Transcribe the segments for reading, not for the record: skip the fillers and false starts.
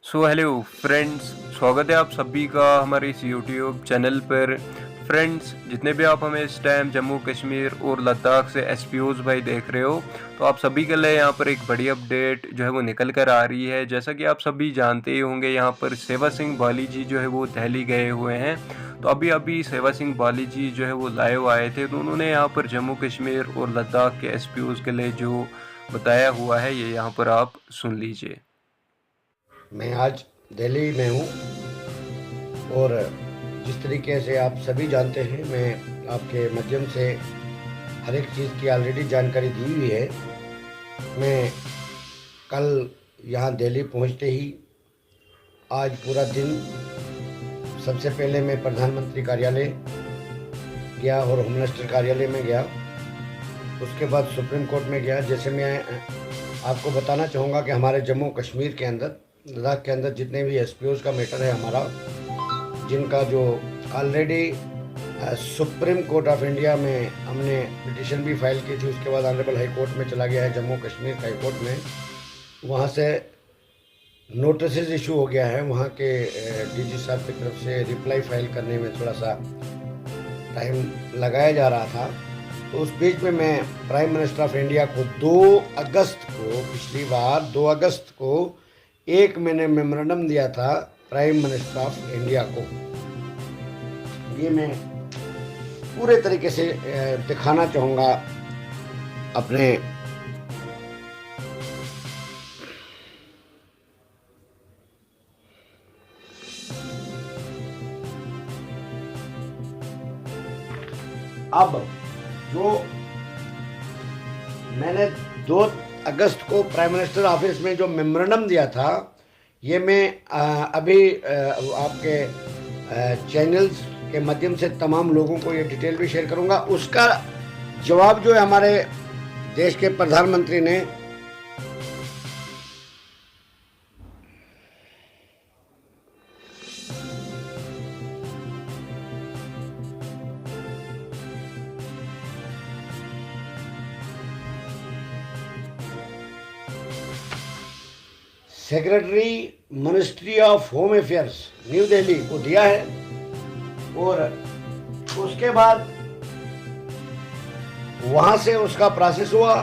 Hello friends, स्वागत है आप सभी का हमारे इस यूट्यूब चैनल पर। फ्रेंड्स, जितने भी आप हमें इस टाइम जम्मू कश्मीर और लद्दाख से एसपीओज भाई देख रहे हो, तो आप सभी के लिए यहाँ पर एक बड़ी अपडेट जो है वो निकल कर आ रही है। जैसा कि आप सभी जानते ही होंगे, यहाँ पर सेवा सिंह बाली जी जो है वो दिल्ली गए हुए हैं। तो अभी अभी सेवा सिंह बाली जी जो है वो लाइव आए थे, तो उन्होंने यहाँ पर जम्मू कश्मीर और लद्दाख के एसपीओज के लिए जो बताया हुआ है, ये यहाँ पर आप सुन लीजिए। मैं आज दिल्ली में हूँ और जिस तरीके से आप सभी जानते हैं, मैं आपके माध्यम से हर एक चीज़ की ऑलरेडी जानकारी दी हुई है। मैं कल यहाँ दिल्ली पहुँचते ही आज पूरा दिन सबसे पहले मैं प्रधानमंत्री कार्यालय गया और होम मिनिस्टर कार्यालय में गया। उसके बाद सुप्रीम कोर्ट में गया। जैसे मैं आपको बताना चाहूँगा कि हमारे जम्मू कश्मीर के अंदर, लद्दाख के अंदर जितने भी एसपीओज का मैटर है हमारा, जिनका जो already supreme court of India में हमने पिटीशन भी फाइल की थी, उसके बाद ऑनरेबल हाई कोर्ट में चला गया है, जम्मू कश्मीर हाई कोर्ट में। वहाँ से नोटिस इशू हो गया है। वहाँ के डीजी साहब की तरफ से रिप्लाई फाइल करने में थोड़ा सा टाइम लगाया जा रहा था। तो उस बीच में मैं प्राइम मिनिस्टर ऑफ इंडिया को 2 अगस्त को, पिछली बार 2 अगस्त को एक मैंने मेमोरेंडम दिया था प्राइम मिनिस्टर ऑफ इंडिया को। ये मैं पूरे तरीके से दिखाना चाहूँगा अपने अब जो मैंने 2 अगस्त को प्राइम मिनिस्टर ऑफिस में जो मेमोरेंडम दिया था, ये मैं अभी आपके चैनल्स के माध्यम से तमाम लोगों को ये डिटेल भी शेयर करूंगा। उसका जवाब जो है हमारे देश के प्रधानमंत्री ने secretary ministry of home affairs new Delhi को दिया है। और उसके बाद वहां से उसका प्रोसेस हुआ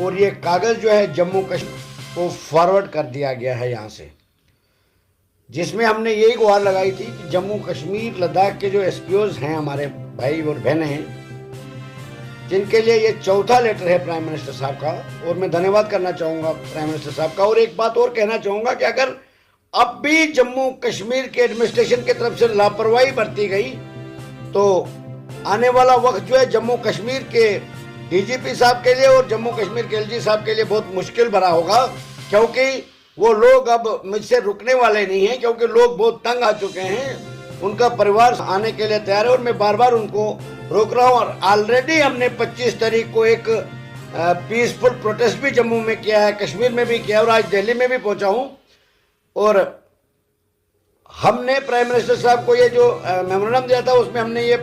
और ये कागज जो है जम्मू कश्मीर को फॉरवर्ड कर दिया गया है यहाँ से, जिसमें हमने यही गुहार लगाई थी कि जम्मू कश्मीर लद्दाख के जो एसपीओज हैं, हमारे भाई और बहनें हैं, जिनके लिए ये चौथा लेटर है प्राइम मिनिस्टर साहब का, और मैं धन्यवाद करना चाहूँगा प्राइम मिनिस्टर साहब का। और एक बात और कहना चाहूँगा कि अगर अब भी जम्मू कश्मीर के एडमिनिस्ट्रेशन की तरफ से लापरवाही बरती गई तो आने वाला वक्त जो है जम्मू कश्मीर के डीजीपी साहब के लिए और जम्मू कश्मीर के एलजी साहब के लिए बहुत मुश्किल भरा होगा, क्योंकि वो लोग अब मुझसे रुकने वाले नहीं हैं, क्योंकि लोग बहुत तंग आ चुके हैं। उनका परिवार आने के लिए तैयार है और मैं बार बार उनको रोक रहा हूँ। और ऑलरेडी हमने 25 तारीख को एक पीसफुल प्रोटेस्ट भी जम्मू में किया है, कश्मीर में भी किया, और आज दिल्ली में भी पहुंचा हूं। और हमने प्राइम मिनिस्टर साहब को ये जो मेमोरेंडम दिया था, उसमें हमने ये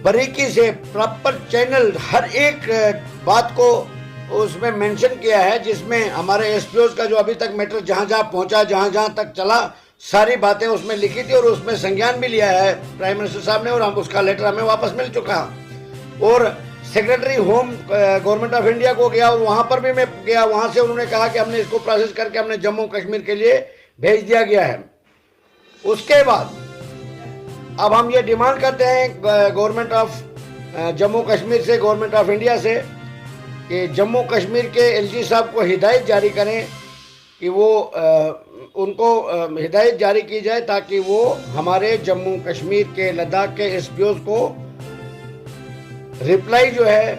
बारीकी से प्रॉपर चैनल हर एक बात को उसमें मेंशन किया है, जिसमें हमारे एसपीओज का जो अभी तक मैटर जहां जहां पहुंचा, जहां जहां तक चला, सारी बातें उसमें लिखी थी। और उसमें संज्ञान भी लिया है प्राइम मिनिस्टर साहब ने, और हम उसका लेटर हमें वापस मिल चुका। और secretary home government of India को गया और वहां पर भी मैं गया। वहां से उन्होंने कहा कि हमने इसको प्रोसेस करके हमने जम्मू कश्मीर के लिए भेज दिया गया है। उसके बाद अब हम ये डिमांड करते हैं गवर्नमेंट ऑफ जम्मू कश्मीर से, गवर्नमेंट ऑफ इंडिया से, कि जम्मू कश्मीर के एलजी साहब को हिदायत जारी करें कि वो उनको हिदायत जारी की जाए ताकि वो हमारे जम्मू कश्मीर के लद्दाख के एसपीओज को रिप्लाई जो है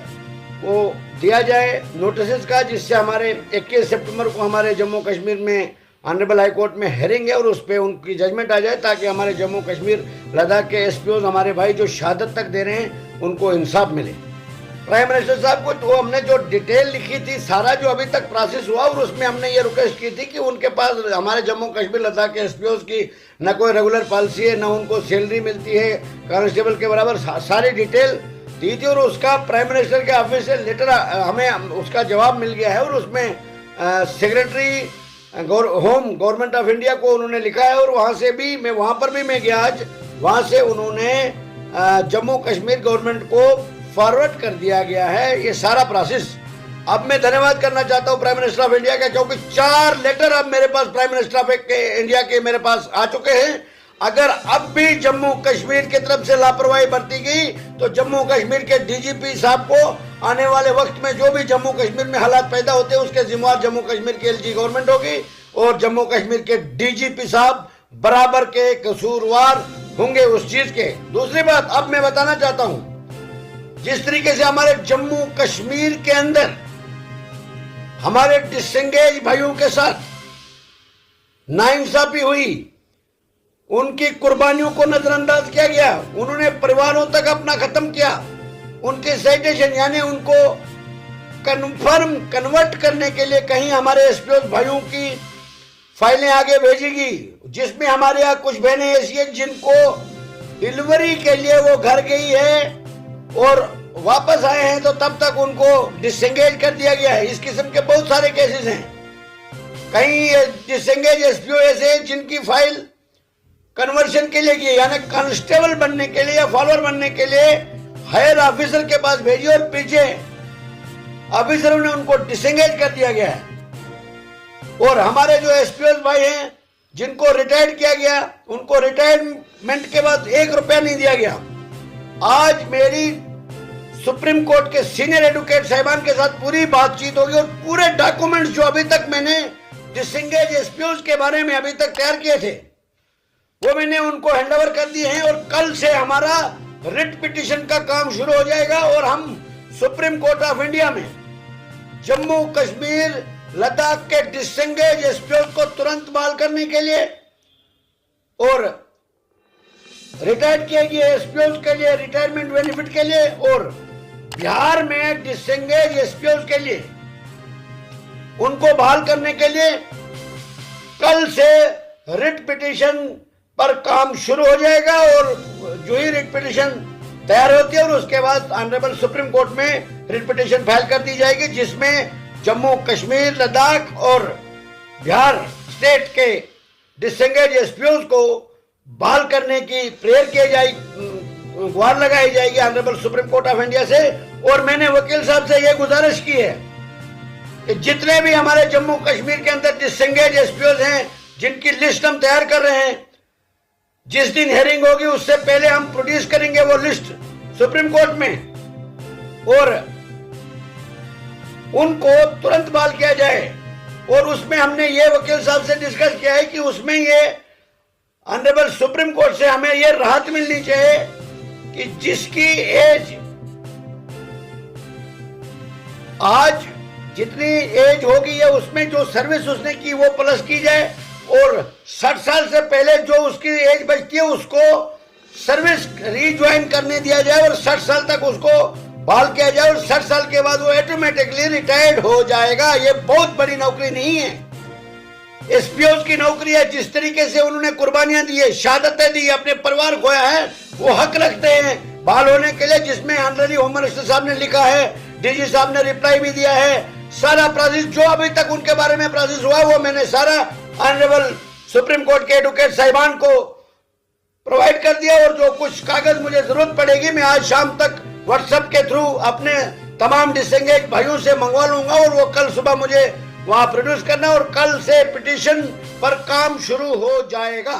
वो दिया जाए नोटिस का, जिससे हमारे 21 सितंबर को हमारे जम्मू कश्मीर में ऑनरेबल हाई कोर्ट में हेयरिंग है और उस पर उनकी जजमेंट आ जाए, ताकि हमारे जम्मू कश्मीर लद्दाख के एसपीओज, हमारे भाई जो शहादत तक दे रहे हैं, उनको इंसाफ मिले। प्राइम मिनिस्टर साहब को तो हमने जो डिटेल लिखी थी, सारा जो अभी तक प्रोसेस हुआ, और उसमें हमने ये रिक्वेस्ट की थी कि उनके पास हमारे जम्मू कश्मीर लद्दाख के एसपीओज की न कोई रेगुलर पॉलिसी है, न उनको सैलरी मिलती है कांस्टेबल के बराबर, सारी डिटेल दी थी। और उसका प्राइम मिनिस्टर के ऑफिस से लेटर हमें उसका जवाब मिल गया है। और उसमें secretary home government of India को उन्होंने लिखा है, और वहाँ से भी मैं वहाँ पर भी मैं गया आज, वहाँ से उन्होंने जम्मू कश्मीर गवर्नमेंट को फॉरवर्ड कर दिया गया है ये सारा प्रोसेस। अब मैं धन्यवाद करना चाहता हूँ प्राइम मिनिस्टर ऑफ इंडिया का, क्योंकि 4 लेटर अब मेरे पास प्राइम मिनिस्टर ऑफ इंडिया के मेरे पास आ चुके हैं। अगर अब भी जम्मू कश्मीर की तरफ से लापरवाही बरती गई तो जम्मू कश्मीर के डीजीपी साहब को आने वाले वक्त में जो भी जम्मू कश्मीर में हालात पैदा होते हैं उसके जिम्मेवार जम्मू कश्मीर की एलजी गवर्नमेंट होगी, और जम्मू कश्मीर के डीजीपी साहब बराबर के कसूरवार होंगे उस चीज के। दूसरी बात अब मैं बताना चाहता हूं, जिस तरीके से हमारे जम्मू कश्मीर के अंदर हमारे डिसएंगेज भाइयों के साथ नाइंसाफी हुई, उनकी कुर्बानियों को नजरअंदाज किया गया, उन्होंने परिवारों तक अपना खत्म किया, उनके साइटेशन यानी उनको कन्वर्ट करने के लिए कहीं हमारे एसपीओ भाइयों की फाइलें आगे भेजेगी, जिसमें हमारे यहाँ कुछ बहनें ऐसी हैं जिनको डिलीवरी के लिए वो घर गई है और वापस आए हैं तो तब तक उनको डिसएंगेज कर दिया गया है। इस किस्म के बहुत सारे केसेस हैं। कई डिसएंगेज एसपीओ ऐसे हैं जिनकी फाइल कन्वर्शन के लिए की, यानी कांस्टेबल बनने के लिए या फॉलोअर बनने के लिए हायर ऑफिसर के पास भेजी और पीछे ऑफिसरों ने उनको डिसएंगेज कर दिया गया है। और हमारे जो एसपीओ भाई हैं जिनको रिटायर्ड किया गया, उनको रिटायरमेंट के बाद 1 रुपया नहीं दिया गया। आज मेरी सुप्रीम कोर्ट के सीनियर एडवोकेट साहिबान के साथ पूरी बातचीत होगी और पूरे डॉक्यूमेंट्स जो अभी तक मैंने डिसएंगेज एसपीओ के बारे में अभी तक तैयार किए थे वो मैंने उनको हैंडओवर कर दिए हैं, और कल से हमारा रिट पिटीशन का काम शुरू हो जाएगा और हम सुप्रीम कोर्ट ऑफ इंडिया में जम्मू कश्मीर लद्दाख के डिसएंगेज एसपीओ को तुरंत बहाल करने के लिए और रिटायर्ड किए गए एसपीओ के लिए रिटायरमेंट बेनिफिट के लिए और बिहार में डिसएंगेज एसपीओ के लिए उनको बहाल करने के लिए कल से रिट पिटीशन पर काम शुरू हो जाएगा। और जो ही रिट पिटीशन तैयार होती है और उसके बाद ऑनरेबल सुप्रीम कोर्ट में रिट पिटीशन फाइल कर दी जाएगी, जिसमें जम्मू कश्मीर लद्दाख और बिहार स्टेट के डिसएंगेज एसपीओ को बहाल करने की प्रेयर की जाएगी, गुहार लगाई जाएगी honourable supreme court of India से। और मैंने वकील साहब से यह गुजारिश की है कि जितने भी हमारे जम्मू कश्मीर के अंदर डिसएंगेज एसपीओ हैं जिनकी लिस्ट हम तैयार कर रहे हैं, जिस दिन हेयरिंग होगी उससे पहले हम प्रोड्यूस करेंगे वो लिस्ट सुप्रीम कोर्ट में, और उनको तुरंत बहाल किया जाए। और उसमें हमने ये वकील साहब से डिस्कस किया है कि उसमें ये ऑनरेबल सुप्रीम कोर्ट से हमें ये राहत मिलनी चाहिए कि जिसकी एज आज जितनी एज होगी या उसमें जो सर्विस उसने की वो प्लस की जाए, और 60 साल से पहले जो उसकी एज बचती है उसको सर्विस रीज्वाइन करने दिया जाए और 60 साल तक उसको बहाल किया जाए, और 60 साल के बाद वो ऑटोमेटिकली रिटायर्ड हो जाएगा। ये बहुत बड़ी नौकरी नहीं है, एसपीओ की नौकरी है। जिस तरीके से उन्होंने कुर्बानियां दी है, शहादतें दी, अपने परिवार खोया है, वो हक रखते हैं बहाल होने के लिए, जिसमें ऑनरेबल होम मिनिस्टर साहब ने लिखा है, डीजी साहब ने रिप्लाई भी दिया है। सारा प्रोसेस जो अभी तक उनके बारे में प्रोसेस हुआ वो मैंने सारा ऑनरेबल सुप्रीम कोर्ट के एडवोकेट साहिबान को प्रोवाइड कर दिया, और जो कुछ कागज मुझे जरूरत पड़ेगी मैं आज शाम तक व्हाट्सएप के थ्रू अपने तमाम डिसएंगेज भाइयों से मंगवा लूंगा, और वो कल सुबह मुझे वहां प्रोड्यूस करना, और कल से पिटीशन पर काम शुरू हो जाएगा।